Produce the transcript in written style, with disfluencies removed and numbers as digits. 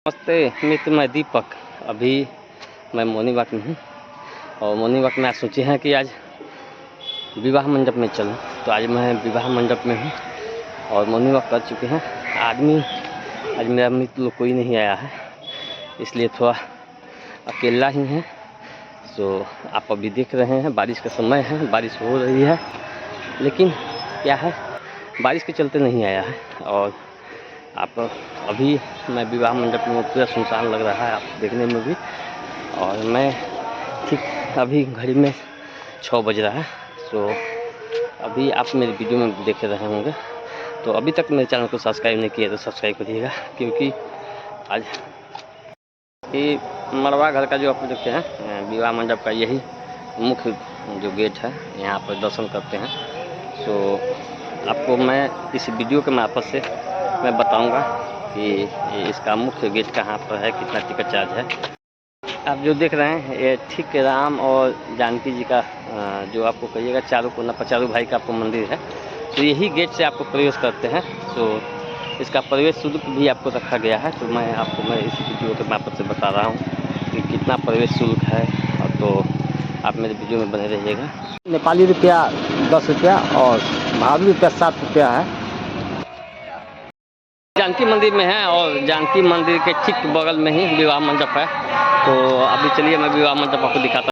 नमस्ते मित्र, मैं दीपक। अभी मैं मोनीबाग में हूँ और मोनीबाग में आज सोचे हैं कि आज विवाह मंडप में चलूँ। तो आज मैं विवाह मंडप में हूँ और मोनीबाग कर चुके हैं। आज मेरा मित्र लोग कोई नहीं आया है, इसलिए थोड़ा अकेला ही है। तो आप अभी देख रहे हैं बारिश का समय है, बारिश हो रही है, लेकिन क्या है बारिश के चलते नहीं आया है। और आप अभी मैं विवाह मंडप में पूरा सुनसान लग रहा है, आप देखने में भी। और मैं ठीक अभी घड़ी में 6 बज रहा है। तो अभी आप मेरे वीडियो में देख रहे होंगे। तो अभी तक मेरे चैनल को सब्सक्राइब नहीं किया तो सब्सक्राइब करिएगा, क्योंकि आज ये मड़वा घर का जो आप देखते हैं विवाह मंडप का यही मुख्य जो गेट है, यहाँ पर दर्शन करते हैं। तो आपको मैं इस वीडियो के मार्फत से मैं बताऊंगा कि इसका मुख्य गेट कहाँ पर है, कितना टिकट चार्ज है। आप जो देख रहे हैं ये ठीक राम और जानकी जी का जो आपको कहिएगा चारों कोना पर चारों भाई का आपको मंदिर है। तो यही गेट से आपको प्रवेश करते हैं। तो इसका प्रवेश शुल्क भी आपको रखा गया है। तो मैं इस वीडियो के मार्फत से बता रहा हूँ कि कितना प्रवेश शुल्क है। और तो आप मेरे वीडियो में बने रहिएगा। नेपाली रुपया 10 रुपया और भारतीय रुपया 7 रुपया है। जानकी मंदिर में है और जानकी मंदिर के ठीक बगल में ही विवाह मंडप है। तो अभी चलिए मैं विवाह मंडप आपको दिखाता हूँ।